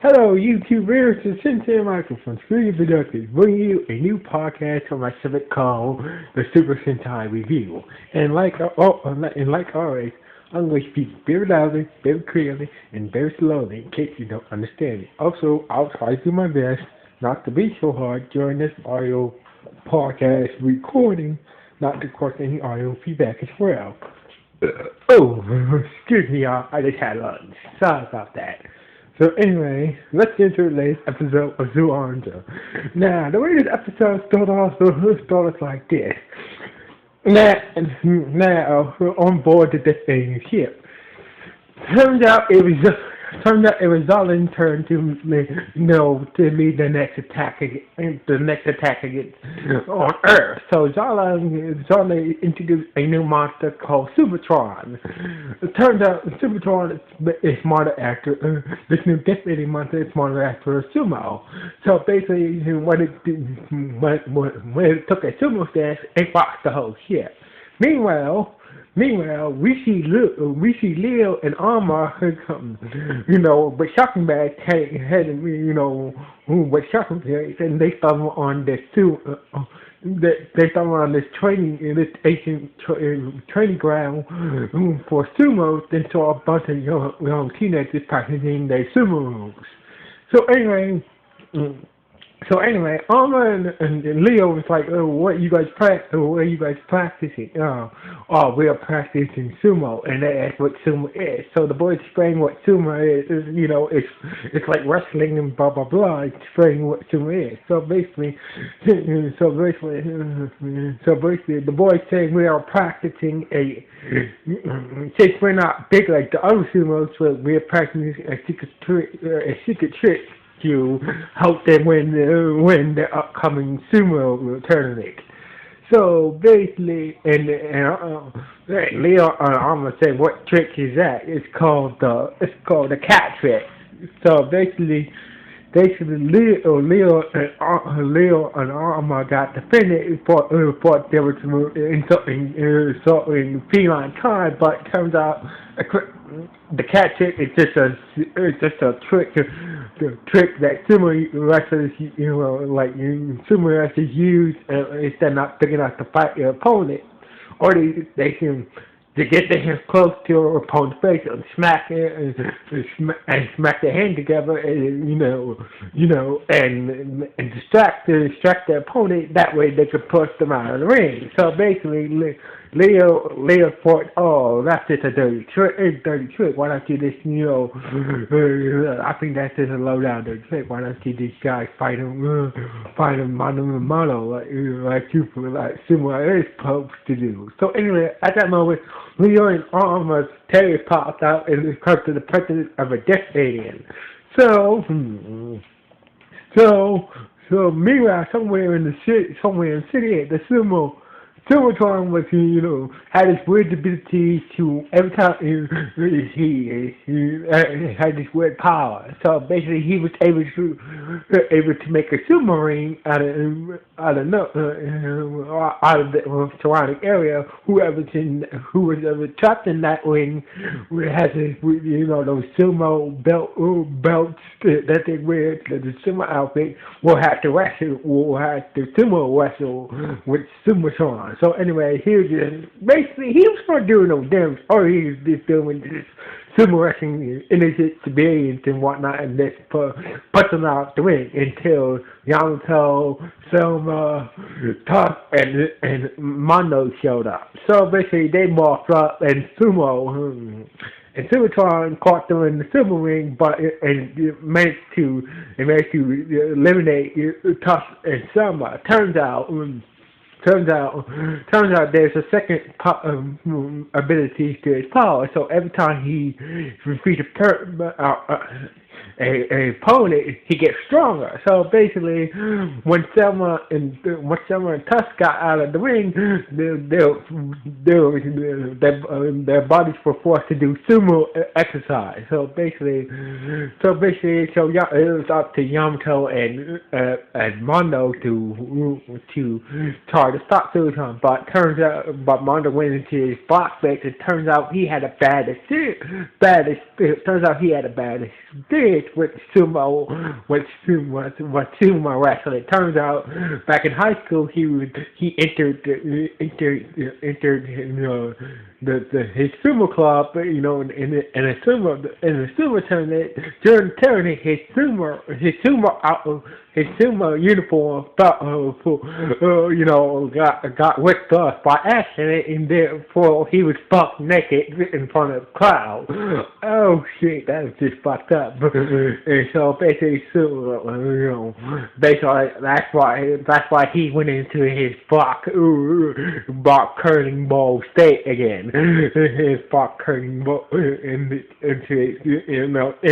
Hello, YouTubers, it's Sentai Michael from Studio Productions, bringing you a new podcast on my subject called the Super Sentai Review. And like always, I'm going to speak very loudly, very clearly, and very slowly in case you don't understand it. Also, I'll try to do my best not to be so hard during this audio podcast recording, not to cause any audio feedback as well. Oh, excuse me, y'all. I just had lunch. Sorry about that. So anyway, let's get into the latest episode of Zyuohger. Now, the way this episode started like this. Now, we're on board the defending ship. Turns out it was just Zolin's turn to lead the next attack against on Earth. So Zolin introduced a new monster called Supertron. It turns out Supertron is smarter after this new defeating monster is smarter after Sumo. So basically, when it took a Sumo stance, it boxed the whole ship. Meanwhile, we see Leo and Arma, with shocking bags with shocking bags, and they stumble on this ancient training ground for sumo. Then saw a bunch of young teenagers practicing their sumo moves. So anyway. Alma and Leo was like, "Oh, what are you guys practicing?" Oh, we are practicing sumo, and they asked what sumo is. So the boys explained what sumo is. It's like wrestling and blah blah blah. Explaining what sumo is. So basically, the boys saying we are practicing since we're not big like the other sumos, so we are practicing a secret trick to help them win the upcoming sumo tournament. So basically, and Leo Arma said, "What trick is that?" It's called the cat trick. So basically, Leo and Arma got defended for there was in feline kind, but it turns out the cat trick is just a trick that sumo wrestlers sumo wrestlers use if they're not big enough to fight your opponent, or they can to get their hands close to your opponent's face and smack it and smack their hand together and distract the opponent. That way they could push them out of the ring. So basically, Leo thought, oh, that's just a dirty trick. Why don't you just I think that's just a low down dirty trick. Why don't you these guys fight him mano a mano like sumo is supposed to do? So anyway, at that moment, Leo and Arma's terror popped out and comes to the presence of a death alien. So meanwhile, somewhere in the city, the Supertron was, had this weird ability to, every time he had this weird power. So basically, he was able to make a sumo ring out of the surrounding area. Who was ever trapped in that ring has those sumo belts that they wear, the sumo outfit, will have to sumo wrestle with Supertron. So anyway, he was not doing no damage, or he was just doing this sumo wrestling innocent civilians and whatnot, and just pushing out the ring until Yamato, Selma, Tuck, and Mondo showed up. So basically, they morphed up, and Supertron caught them in the sumo ring, but managed to eliminate Tuck and Selma. Turns out there's a second ability to his power. So every time he defeats a opponent, he gets stronger. So basically, when Selma and Tusk got out of the ring, their bodies were forced to do sumo exercise. So basically, it was up to Yamato and Mondo to try try to stop Supertron, but Mondo went into his block fix. It turns out he had a bad experience. Turns out he had a bad experience with sumo wrestling. It turns out back in high school he entered his sumo club, in a sumo tournament. During the tournament, his sumo uniform got ripped off by accident, and therefore he was buck naked in front of the crowd. Oh shit, that was just fucked up. And so basically, that's why he went into his block curling ball state again. His block curling ball in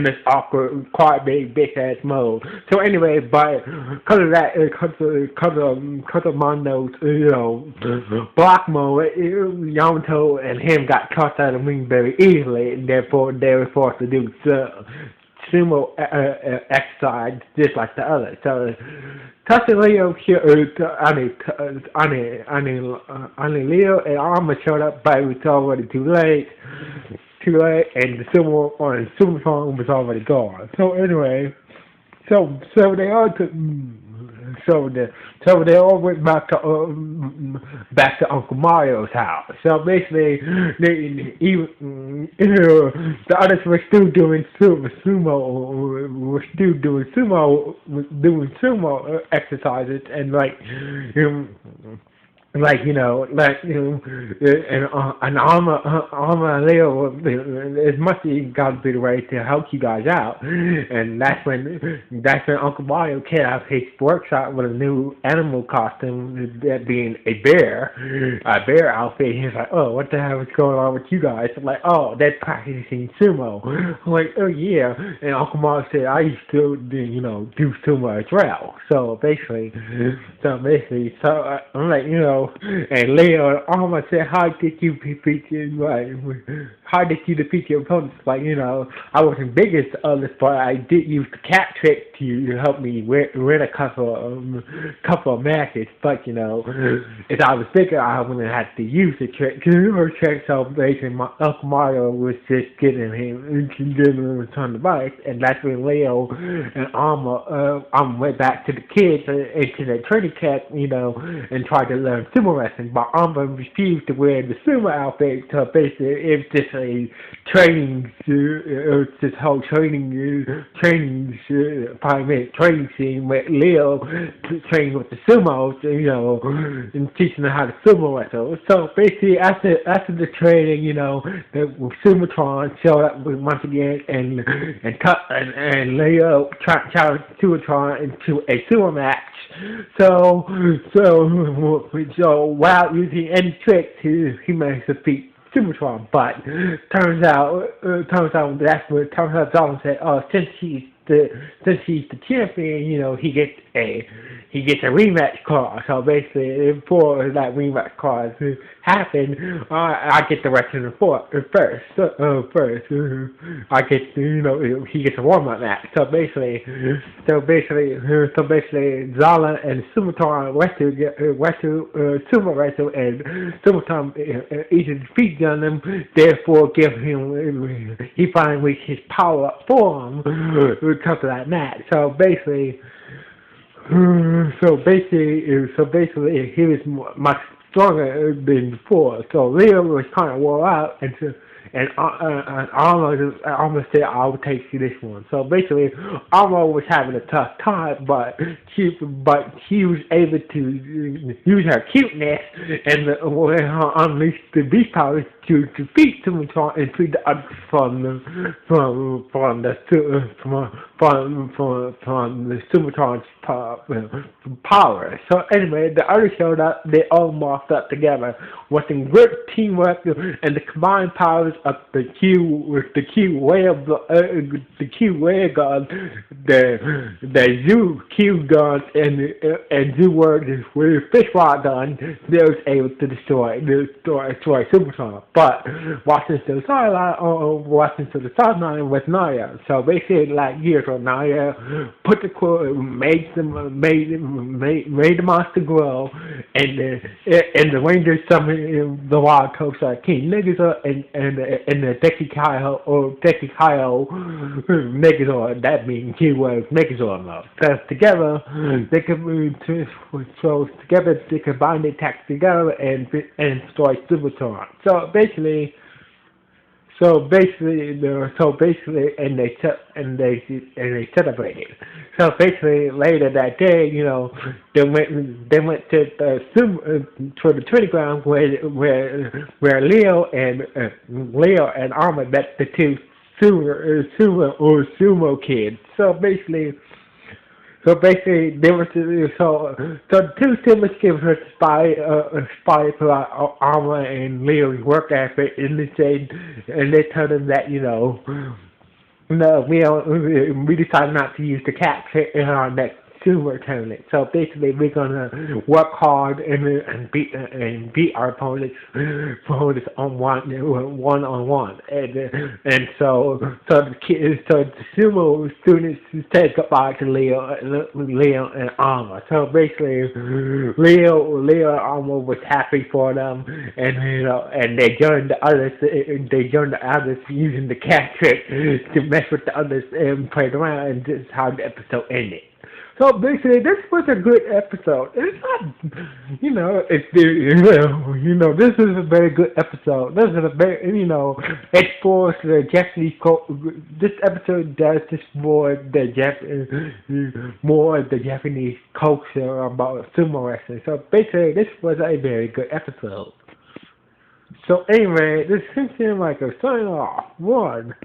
this awkward, quiet, big bitch ass mode. So anyway, but because of that, because of Mondo's, block mode, Yamato and him got tossed out of the ring very easily, and therefore they were forced to do sumo exercise just like the others. So Leo Leo and Arma showed up, but it was already too late, and the Supertron was already gone. So anyway, so they all took. So they all went back to Uncle Mario's house. So basically, the others were still doing sumo exercises, and and Alma and Leo, as much as he got to be ready to help you guys out, and that's when Uncle Mario came out of his workshop with a new animal costume, that being a bear outfit. He's like, oh, what the hell is going on with you guys? I'm like, oh, they're practicing sumo. I'm like, oh yeah, and Uncle Mario said, I used to do sumo as well. So basically, I'm like, and Leo and Alma said, how did you defeat your opponents? Like, I wasn't big as the others, but I did use the cat trick to help me win a couple of matches. But, if I was bigger, I wouldn't have to use the trick. So basically, Uncle Mario was just getting him on the bike, and that's when Leo and Alma went back to the kids into their training camp, and tried to learn sumo wrestling, but Alma refused to wear the sumo outfit. So basically, it's just a training, this whole training scene with Leo training with the sumos, and teaching them how to sumo wrestle. So basically, after the training, the Supertron showed up once again, and Leo challenged Supertron into a sumo match. So while using any tricks, he managed to defeat Supertron. But turns out Zalman said, oh, since he's the champion, he gets a rematch clause. So basically, before that rematch clause happened, I get the wrestling first. I get he gets a warm up match. So basically, Zala and Supertron sumo wrestle, and Supertron easily defeats them. Therefore, he finally reached his power up form because of that match. So basically, he was much stronger than before. So Leo was kind of wore out, and Alma said, I will take you this one. So basically, Alma was having a tough time, but she was able to use her cuteness and unleash the beast powers to defeat Supertron and free the others from the Supertron's power. So anyway, the others showed up. They all morphed up together, working good teamwork, and the combined powers up the Q way of the Q way gun, the Q gun and Zyuohger with fish rod gun, they was able to destroy Supertron. But watching to the sideline was Naya. So basically, like years ago, Naya put the made the monster grow, and the Rangers summoned the Wild Coast King Megazord and the Dekikaio Megazord. That means he was Megazord mode. Because together they could together they combine their attacks together and destroy Supertron. And they celebrated. So basically, later that day, they went to the training ground where Leo and Armor met the two sumo kids. They were the two siblings gave her spy for Armor and Leo's work ethic, and they told him that no, we decided not to use the cats in our next sumo tournament. So basically, we're gonna work hard and beat our opponents on one on one. And so the sumo students said goodbye to Leo and Alma. So basically, Leo and Alma was happy for them, and they joined the others. They joined the others using the cat trick to mess with the others and played around, and this is how the episode ended. So basically, this was a good episode. It's not, this is a very good episode. This is a very, explores the Japanese this episode does explore more of the Japanese culture about sumo wrestling. So basically, this was a very good episode. So anyway, this seems like a sign off. One.